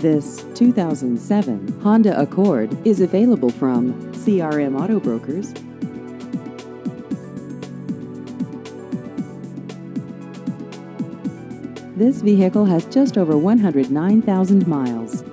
This 2007 Honda Accord is available from CRM Auto Brokers. This vehicle has just over 109,000 miles.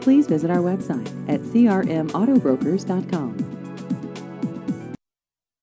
Please visit our website at crmautobrokers.com.